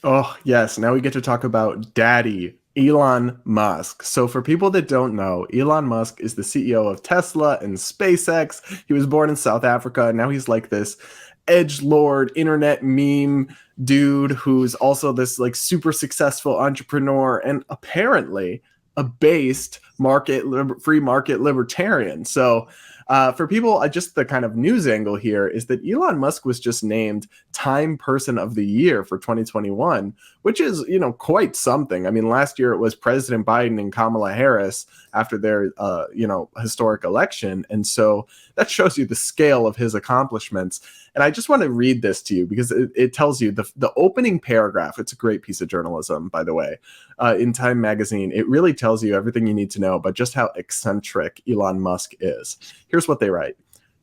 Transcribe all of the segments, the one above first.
Oh, yes. Now we get to talk about Daddy, Elon Musk. So, for people that don't know, Elon Musk is the CEO of Tesla and SpaceX. He was born in South Africa, and now he's like this edge lord, internet meme dude who's also this like super successful entrepreneur and apparently a based free market libertarian. So, for people, just the kind of news angle here is that Elon Musk was just named Time Person of the Year for 2021, which is, quite something. I mean, last year it was President Biden and Kamala Harris after their, historic election. And so that shows you the scale of his accomplishments. And I just want to read this to you because it tells you the opening paragraph. It's a great piece of journalism, by the way, in Time magazine. It really tells you everything you need to know about just how eccentric Elon Musk is. Here's what they write.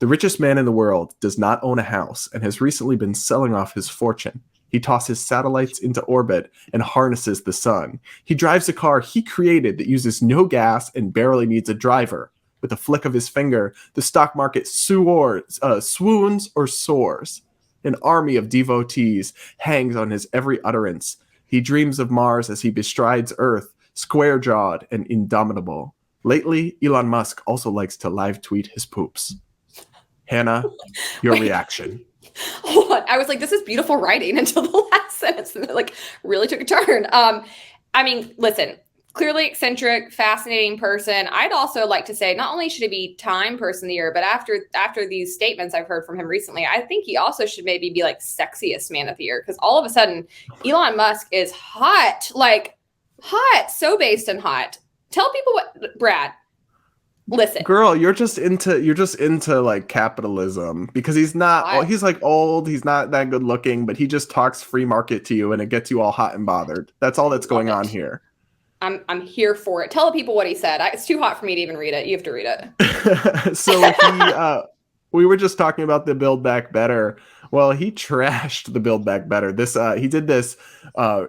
The richest man in the world does not own a house and has recently been selling off his fortune. He tosses satellites into orbit and harnesses the sun. He drives a car he created that uses no gas and barely needs a driver. With a flick of his finger, the stock market swoons or soars. An army of devotees hangs on his every utterance. He dreams of Mars as he bestrides Earth, square-jawed and indomitable. Lately, Elon Musk also likes to live tweet his poops. Hannah, your reaction. Hold on. I was like, this is beautiful writing until the last sentence, and it like really took a turn. I mean, listen, clearly eccentric, fascinating person. I'd also like to say not only should he be Time Person of the Year, but after these statements I've heard from him recently, I think he also should maybe be like Sexiest Man of the Year, because all of a sudden Elon Musk is hot, like hot, so based and hot. Tell people what, Brad. Listen, girl, you're just into like capitalism because he's like old, he's not that good looking, but he just talks free market to you and it gets you all hot and bothered. That's all that's going on here. I'm here for it. Tell the people what he said. It's too hot for me to even read it. You have to read it. So we were just talking about the Build Back Better. Well, he trashed the Build Back Better. He did this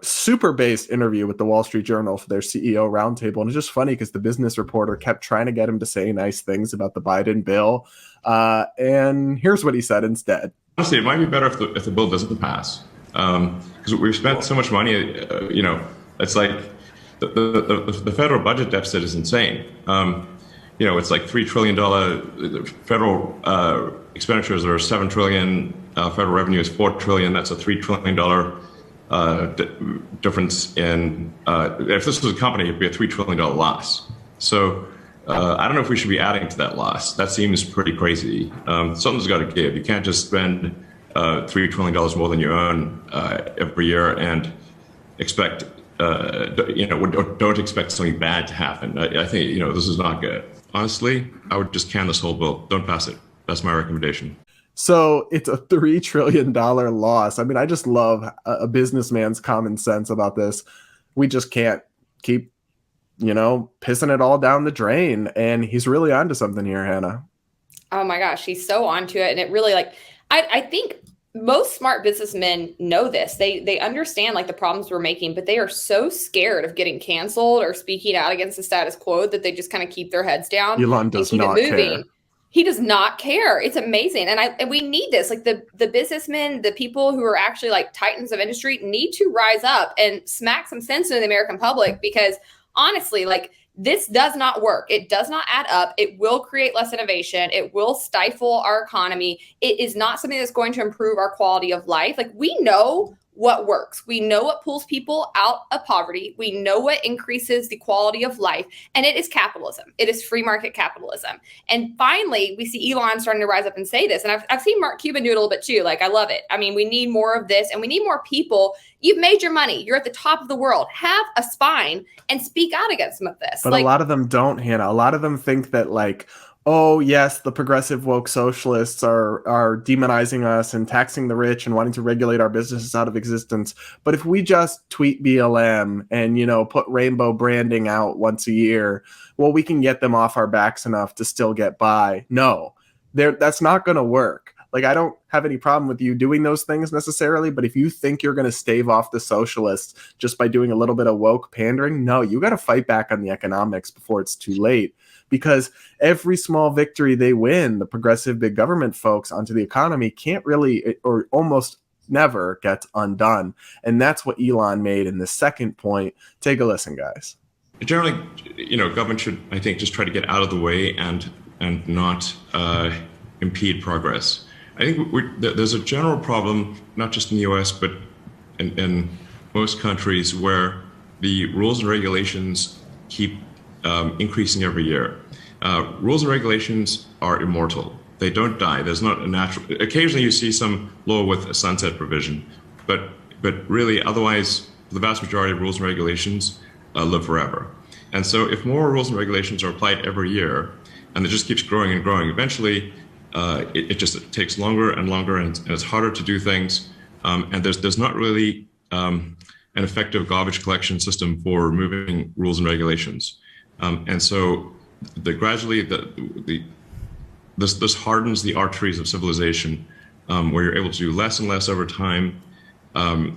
super based interview with the Wall Street Journal for their CEO roundtable. And it's just funny because the business reporter kept trying to get him to say nice things about the Biden bill. And here's what he said instead. Honestly, it might be better if the bill doesn't pass. Because we've spent so much money, it's like the federal budget deficit is insane. It's like $3 trillion federal expenditures are $7 trillion. Federal revenue is $4 trillion. That's a $3 trillion difference in. If this was a company, it'd be a $3 trillion loss. So I don't know if we should be adding to that loss. That seems pretty crazy. Something's got to give. You can't just spend $3 trillion more than you earn every year and expect. Don't expect something bad to happen. I think this is not good. Honestly, I would just can this whole bill. Don't pass it. That's my recommendation. So it's a $3 trillion loss. I mean, I just love a businessman's common sense about this. We just can't keep, pissing it all down the drain. And he's really onto something here, Hannah. Oh my gosh, he's so onto it. And it really I think most smart businessmen know this. They understand like the problems we're making, but they are so scared of getting canceled or speaking out against the status quo that they just kind of keep their heads down. Elon does not care. He does not care. It's amazing. And we need this. Like the businessmen, the people who are actually like titans of industry need to rise up and smack some sense into the American public, because honestly, like this does not work. It does not add up. It will create less innovation. It will stifle our economy. It is not something that's going to improve our quality of life. Like we know what works. We know what pulls people out of poverty. We know what increases the quality of life. And it is capitalism. It is free market capitalism. And finally, we see Elon starting to rise up and say this. And I've seen Mark Cuban do it a little bit too. Like, I love it. I mean, we need more of this and we need more people. You've made your money. You're at the top of the world. Have a spine and speak out against some of this. But a lot of them don't, Hannah. A lot of them think that like, oh, yes, the progressive woke socialists are demonizing us and taxing the rich and wanting to regulate our businesses out of existence. But if we just tweet BLM and, put rainbow branding out once a year, well, we can get them off our backs enough to still get by. No, that's not going to work. Like, I don't have any problem with you doing those things necessarily, but if you think you're going to stave off the socialists just by doing a little bit of woke pandering, no, you got to fight back on the economics before it's too late. Because every small victory they win, the progressive big government folks onto the economy can't really, or almost never gets undone. And that's what Elon made in the second point. Take a listen, guys. Generally, government should, I think, just try to get out of the way and not impede progress. I think there's a general problem, not just in the US, but in most countries, where the rules and regulations keep increasing every year. Rules and regulations are immortal. They don't die. There's not a natural. Occasionally, you see some law with a sunset provision, but really, otherwise, the vast majority of rules and regulations live forever. And so, if more rules and regulations are applied every year, and it just keeps growing and growing, eventually, it takes longer and longer, and it's harder to do things. And there's not really an effective garbage collection system for removing rules and regulations. And so, gradually, this hardens the arteries of civilization, where you're able to do less and less over time.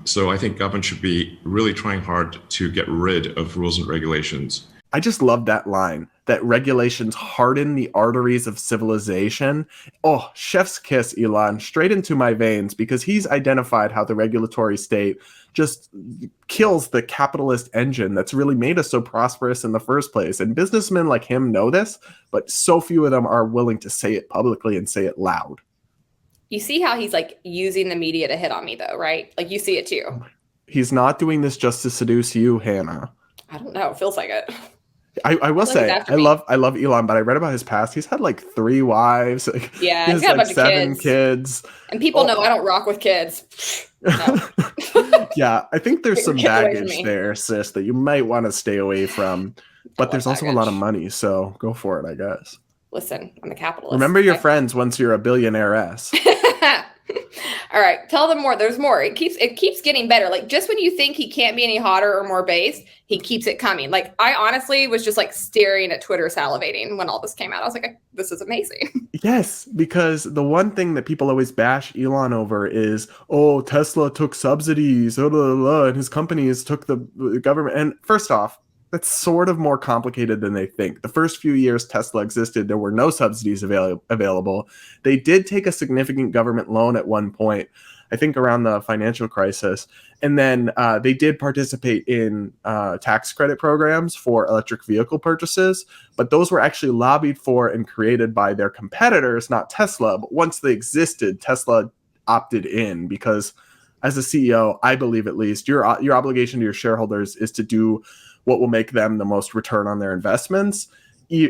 So I think government should be really trying hard to get rid of rules and regulations. I just love that line, that regulations harden the arteries of civilization. Oh, chef's kiss, Elon, straight into my veins, because he's identified how the regulatory state just kills the capitalist engine that's really made us so prosperous in the first place. And businessmen like him know this, but so few of them are willing to say it publicly and say it loud. You see how he's like using the media to hit on me, though, right? Like, you see it too. He's not doing this just to seduce you, Hannah. I don't know. It feels like it. I will say, I love Elon, but I read about his past. He's had like 3 wives. Yeah, he has got a like bunch 7 of kids. And people know I don't rock with kids. No. Yeah, I think there's some Get away from baggage me. there, sis, that you might want to stay away from. But there's also a lot of baggage. money, so go for it, I guess. Listen, I'm a capitalist. Remember your okay? friends once you're a billionaire-ess. All right, tell them more. There's more. It keeps getting better. Like, just when you think he can't be any hotter or more based, he keeps it coming. Like, I honestly was just like staring at Twitter salivating when all this came out. I was like, this is amazing. Yes, because the one thing that people always bash Elon over is, oh, Tesla took subsidies, and his companies took the government. And first off, that's sort of more complicated than they think. The first few years Tesla existed, there were no subsidies available. They did take a significant government loan at one point, I think around the financial crisis. And then they did participate in tax credit programs for electric vehicle purchases, but those were actually lobbied for and created by their competitors, not Tesla. But once they existed, Tesla opted in because as a CEO, I believe at least, your obligation to your shareholders is to do what will make them the most return on their investments.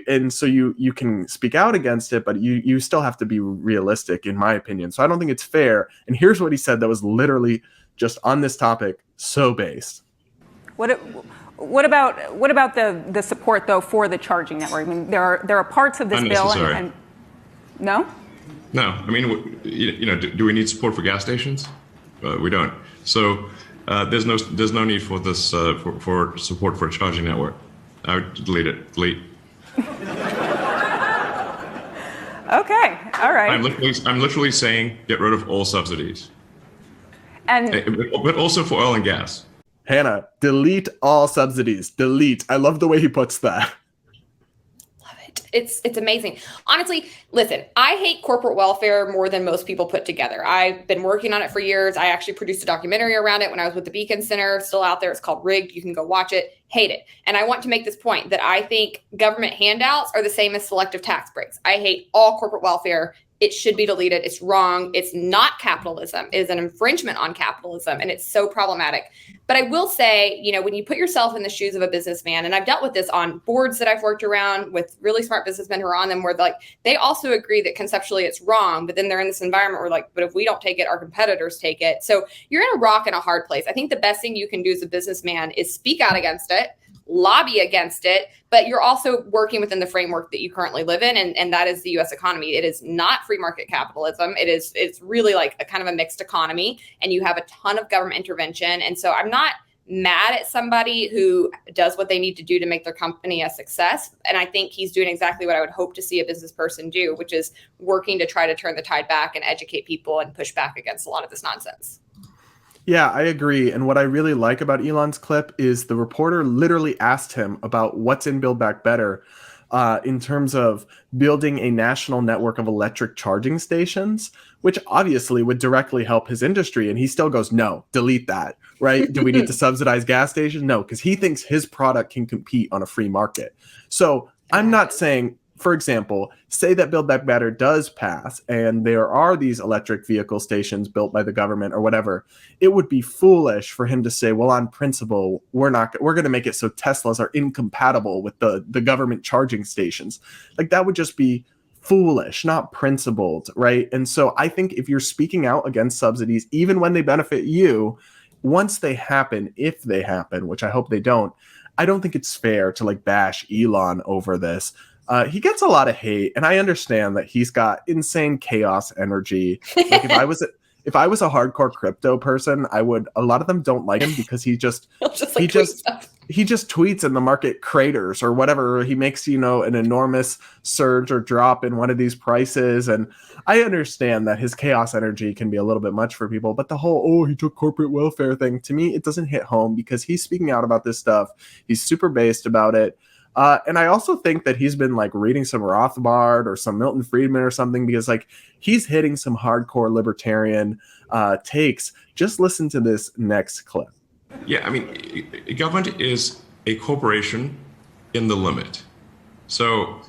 And so you can speak out against it, but you still have to be realistic, in my opinion. So I don't think it's fair. And here's what he said that was literally just on this topic, so based. What about the support though for the charging network? I mean, there are parts of this bill and no. No, I mean, do we need support for gas stations? We don't. So there's no need for this for support for a charging network. I would delete it. Delete. Okay, all right. I'm literally saying get rid of all subsidies, but also for oil and gas. Hannah, delete all subsidies. Delete. I love the way he puts that. It's amazing. Honestly, listen, I hate corporate welfare more than most people put together. I've been working on it for years. I actually produced a documentary around it when I was with the Beacon Center, still out there. It's called Rigged. You can go watch it. Hate it. And I want to make this point that I think government handouts are the same as selective tax breaks. I hate all corporate welfare. It should be deleted. It's wrong. It's not capitalism. It is an infringement on capitalism, and it's so problematic. But I will say, when you put yourself in the shoes of a businessman, and I've dealt with this on boards that I've worked around with really smart businessmen who are on them, where they also agree that conceptually it's wrong, but then they're in this environment where but if we don't take it, our competitors take it. So you're in a rock and a hard place. I think the best thing you can do as a businessman is speak out against it, lobby against it, but you're also working within the framework that you currently live in, and that is the U.S. economy. It is not free market capitalism. It's really like a kind of a mixed economy, and you have a ton of government intervention. And so I'm not mad at somebody who does what they need to do to make their company a success. And I think he's doing exactly what I would hope to see a business person do, which is working to try to turn the tide back and educate people and push back against a lot of this nonsense. Yeah, I agree. And what I really like about Elon's clip is the reporter literally asked him about what's in Build Back Better. in terms of building a national network of electric charging stations, which obviously would directly help his industry. And he still goes, no, delete that, right? Do we need to subsidize gas stations? No, because he thinks his product can compete on a free market. So I'm not saying, for example, say that Build Back Better does pass and there are these electric vehicle stations built by the government or whatever, it would be foolish for him to say, well, on principle, we're going to make it so Teslas are incompatible with the government charging stations. Like, that would just be foolish, not principled, right? And so I think if you're speaking out against subsidies, even when they benefit you, once they happen, if they happen, which I hope they don't, I don't think it's fair to like bash Elon over this. He gets a lot of hate, and I understand that he's got insane chaos energy. Like if I was a hardcore crypto person, a lot of them don't like him because he just tweets and the market craters or whatever. He makes, an enormous surge or drop in one of these prices. And I understand that his chaos energy can be a little bit much for people, but the whole, he took corporate welfare thing, to me, it doesn't hit home because he's speaking out about this stuff. He's super based about it. And I also think that he's been like reading some Rothbard or some Milton Friedman or something, because like he's hitting some hardcore libertarian takes. Just listen to this next clip. Yeah, I mean, government is a corporation in the limit. So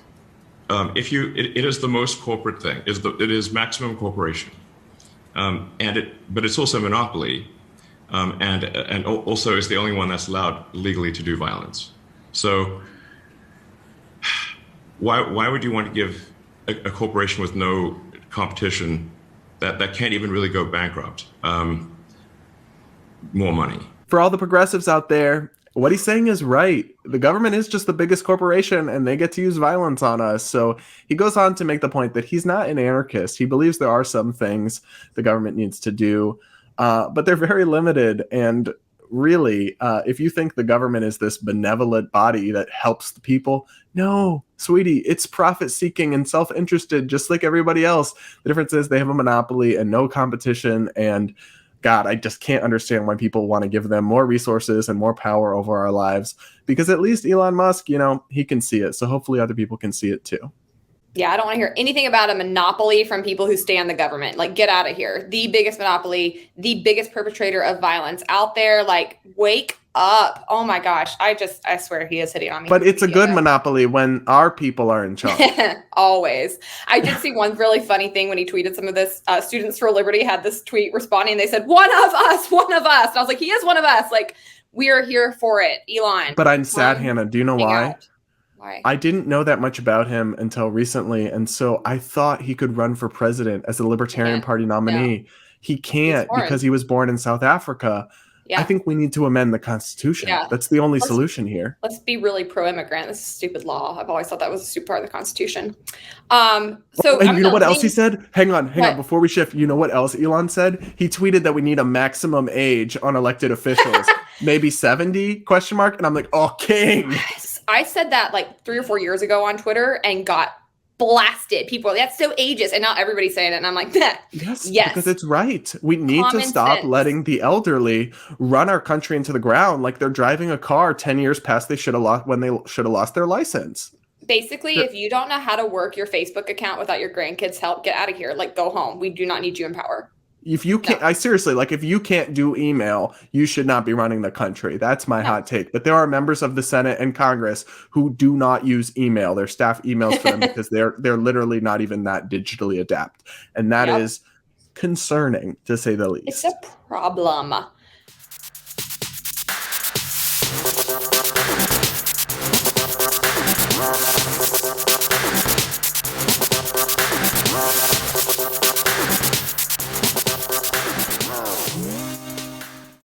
it is the most corporate thing. It is maximum corporation, but it's also a monopoly, and also is the only one that's allowed legally to do violence. So why would you want to give a corporation with no competition that can't even really go bankrupt more money? For all the progressives out there, what he's saying is right. The government is just the biggest corporation and they get to use violence on us. So he goes on to make the point that he's not an anarchist. He believes there are some things the government needs to do, but they're very limited. And really, if you think the government is this benevolent body that helps the people, no, sweetie, it's profit-seeking and self-interested, just like everybody else. The difference is they have a monopoly and no competition. And God, I just can't understand why people want to give them more resources and more power over our lives, because at least Elon Musk, he can see it. So hopefully other people can see it too. Yeah, I don't want to hear anything about a monopoly from people who stand the government. Like, get out of here. The biggest monopoly, the biggest perpetrator of violence out there. Like, wake up. Oh my gosh. I swear he is hitting on me. But it's a good monopoly when our people are in charge. Always. I did see one really funny thing when he tweeted some of this. Students for Liberty had this tweet responding. They said, one of us. And I was like, he is one of us. Like, we are here for it, Elon. But I'm sad, Hannah. Do you know why? Why? I didn't know that much about him until recently, and so I thought he could run for president as a Libertarian Party nominee. No. He can't because he was born in South Africa. Yeah. I think we need to amend the Constitution. Yeah. That's the only solution here. Let's be really pro-immigrant. This is a stupid law. I've always thought that was a stupid part of the Constitution. And you know what else he said? Hang on. Before we shift, you know what else Elon said? He tweeted that we need a maximum age on elected officials. Maybe 70? ? And I'm like, oh, king. I said that like 3 or 4 years ago on Twitter and got blasted. People, that's so ageist. And now everybody's saying it. And I'm like, yes. Because it's right. We need to stop letting the elderly run our country into the ground like they're driving a car 10 years past they should have lost their license. Basically, if you don't know how to work your Facebook account without your grandkids' help, get out of here. Like, go home. We do not need you in power. If you can't, if you can't do email, you should not be running the country. That's my hot take. But there are members of the Senate and Congress who do not use email. Their staff emails for them because they're literally not even that digitally adept. And that is concerning, to say the least. It's a problem.